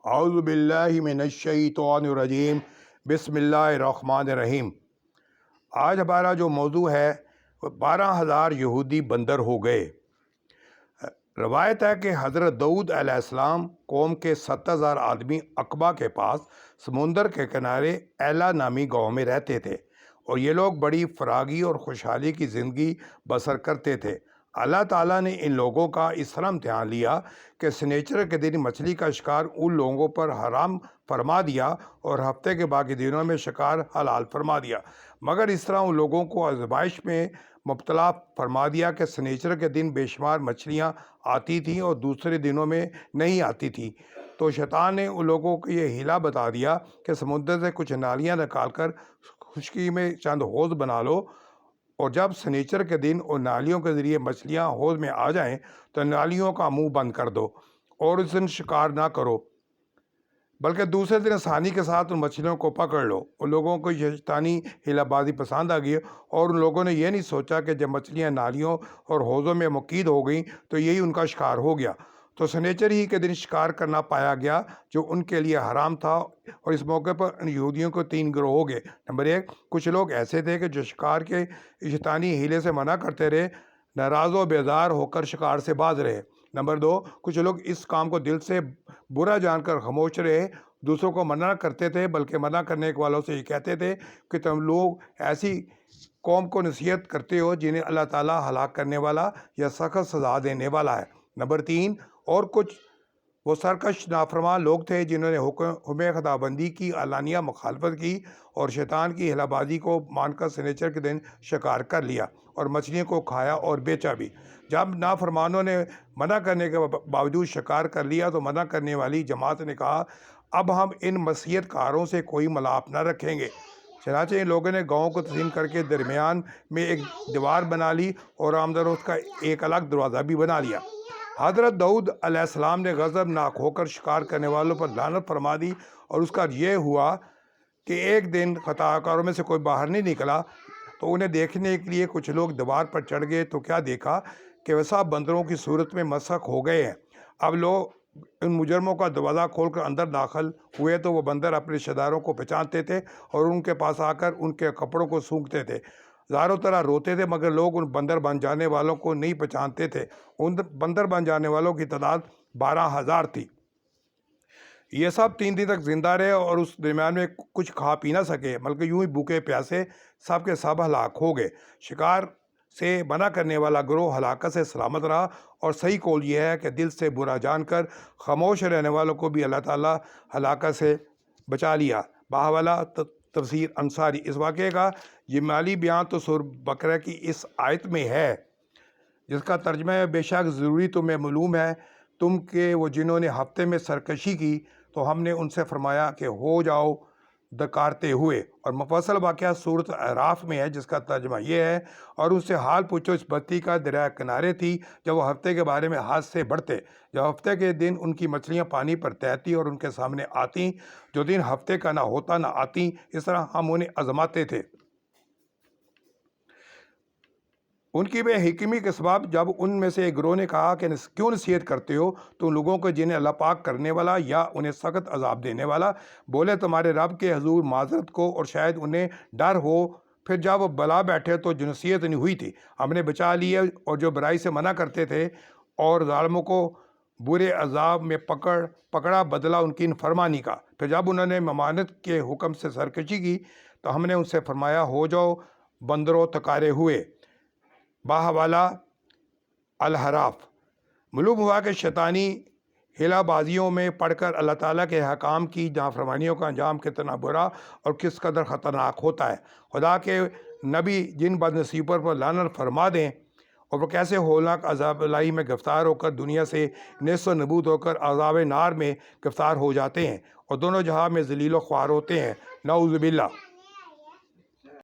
اعوذ باللہ من الشیطان الرجیم، بسم اللہ الرحمن الرحیم۔ آج ہمارا جو موضوع ہے وہ 12,000 یہودی بندر ہو گئے۔ روایت ہے کہ حضرت داؤد علیہ السلام قوم کے 7,000 آدمی عقبہ کے پاس سمندر کے کنارے ایلا نامی گاؤں میں رہتے تھے، اور یہ لوگ بڑی فراغی اور خوشحالی کی زندگی بسر کرتے تھے۔ اللہ تعالیٰ نے ان لوگوں کا اس طرح امتحان لیا کہ سنیچر کے دن مچھلی کا شکار ان لوگوں پر حرام فرما دیا اور ہفتے کے باقی دنوں میں شکار حلال فرما دیا، مگر اس طرح ان لوگوں کو آزمائش میں مبتلا فرما دیا کہ سنیچر کے دن بے شمار مچھلیاں آتی تھیں اور دوسرے دنوں میں نہیں آتی تھیں۔ تو شیطان نے ان لوگوں کو یہ ہیلا بتا دیا کہ سمندر سے کچھ نالیاں نکال کر خشکی میں چند حوض بنا لو، اور جب سنیچر کے دن ان نالیوں کے ذریعے مچھلیاں حوض میں آ جائیں تو نالیوں کا منہ بند کر دو اور اس دن شکار نہ کرو، بلکہ دوسرے دن آسانی کے ساتھ ان مچھلیوں کو پکڑ لو۔ ان لوگوں کو یہ شیطانی ہیلا بازی پسند آ گئی، اور ان لوگوں نے یہ نہیں سوچا کہ جب مچھلیاں نالیوں اور حوضوں میں مقید ہو گئیں تو یہی ان کا شکار ہو گیا۔ تو سنیچر ہی کے دن شکار کرنا پایا گیا جو ان کے لیے حرام تھا، اور اس موقع پر ان یہودیوں کو 3 گروہ ہو گئے۔ نمبر 1، کچھ لوگ ایسے تھے کہ جو شکار کے شیطانی ہیلے سے منع کرتے رہے، ناراض و بیزار ہو کر شکار سے باز رہے۔ نمبر 2، کچھ لوگ اس کام کو دل سے برا جان کر خاموش رہے، دوسروں کو منع کرتے تھے، بلکہ منع کرنے والوں سے یہ کہتے تھے کہ تم لوگ ایسی قوم کو نصیحت کرتے ہو جنہیں اللہ تعالیٰ ہلاک کرنے والا یا سخت سزا دینے والا ہے۔ نمبر 3، اور کچھ وہ سرکش نافرمان لوگ تھے جنہوں نے حکم خداوندی کی علانیہ مخالفت کی اور شیطان کی ہیلا بازی کو مان کر سنیچر کے دن شکار کر لیا اور مچھلیوں کو کھایا اور بیچا بھی۔ جب نافرمانوں نے منع کرنے کے باوجود شکار کر لیا تو منع کرنے والی جماعت نے کہا، اب ہم ان مسیحت کاروں سے کوئی ملاپ نہ رکھیں گے۔ چنانچہ ان لوگوں نے گاؤں کو تقسیم کر کے درمیان میں ایک دیوار بنا لی اور آمد و رفت کا ایک الگ دروازہ بھی بنا لیا۔ حضرت داؤد علیہ السلام نے غضب ناک ہو کر شکار کرنے والوں پر لعنت فرما دی، اور اس کا یہ ہوا کہ ایک دن خطا کاروں میں سے کوئی باہر نہیں نکلا، تو انہیں دیکھنے کے لیے کچھ لوگ دیوار پر چڑھ گئے تو کیا دیکھا کہ وہ سب بندروں کی صورت میں مسخ ہو گئے ہیں۔ اب لوگ ان مجرموں کا دروازہ کھول کر اندر داخل ہوئے تو وہ بندر اپنے رشتہ داروں کو پہچانتے تھے اور ان کے پاس آ کر ان کے کپڑوں کو سونگھتے تھے، زاروں طرح روتے تھے، مگر لوگ ان بندر بن جانے والوں کو نہیں پہچانتے تھے۔ ان بندر بن جانے والوں کی تعداد 12,000 تھی۔ یہ سب 3 دن تک زندہ رہے اور اس درمیان میں کچھ کھا پی نہ سکے، بلکہ یوں ہی بھوکے پیاسے سب کے سب ہلاک ہو گئے۔ شکار سے منع کرنے والا گروہ ہلاکت سے سلامت رہا، اور صحیح قول یہ ہے کہ دل سے برا جان کر خاموش رہنے والوں کو بھی اللہ تعالیٰ ہلاکت سے بچا لیا۔ بحوالہ تفسیر انصاری۔ اس واقعے کا جمالی بیان تو سورہ بقرہ کی اس آیت میں ہے، جس کا ترجمہ ہے، بے شک ضروری تمہیں معلوم ہے تم کہ وہ جنہوں نے ہفتے میں سرکشی کی تو ہم نے ان سے فرمایا کہ ہو جاؤ دکارتے ہوئے۔ اور مفصل واقعہ سورۃ اعراف میں ہے، جس کا ترجمہ یہ ہے، اور ان سے حال پوچھو اس بستی کا دریا کنارے تھی جب وہ ہفتے کے بارے میں حد سے بڑھتے، جب ہفتے کے دن ان کی مچھلیاں پانی پر تیرتی اور ان کے سامنے آتیں، جو دن ہفتے کا نہ ہوتا نہ آتیں، اس طرح ہم انہیں آزماتے تھے۔ ان کی بے حکمی کے سبب جب ان میں سے ایک گروہ نے کہا کہ کیوں نصیحت کرتے ہو تو ان لوگوں کو جنہیں اللہ پاک کرنے والا یا انہیں سخت عذاب دینے والا، بولے تمہارے رب کے حضور معذرت کو، اور شاید انہیں ڈر ہو، پھر جب وہ بلا بیٹھے تو جو نصیحت نہیں ہوئی تھی ہم نے بچا لیے، اور جو برائی سے منع کرتے تھے، اور ظالموں کو برے عذاب میں پکڑا بدلہ ان کی انفرمانی کا۔ پھر جب انہوں نے ممانعت کے حکم سے سرکشی کی تو ہم نے ان سے فرمایا، ہو جاؤ بندروں تکارے ہوئے۔ بحوالہ الحراف۔ معلوم ہوا کہ شیطانی ہیلا بازیوں میں پڑھ کر اللہ تعالیٰ کے حکام کی نافرمانیوں کا انجام کتنا برا اور کس قدر خطرناک ہوتا ہے۔ خدا کے نبی جن بد نصیبوں پر لعنت فرما دیں، اور وہ کیسے ہولناک عذاب الہی میں گرفتار ہو کر دنیا سے نیست و نبود ہو کر عذاب نار میں گرفتار ہو جاتے ہیں، اور دونوں جہاں میں ذلیل و خوار ہوتے ہیں، نعوذ باللہ۔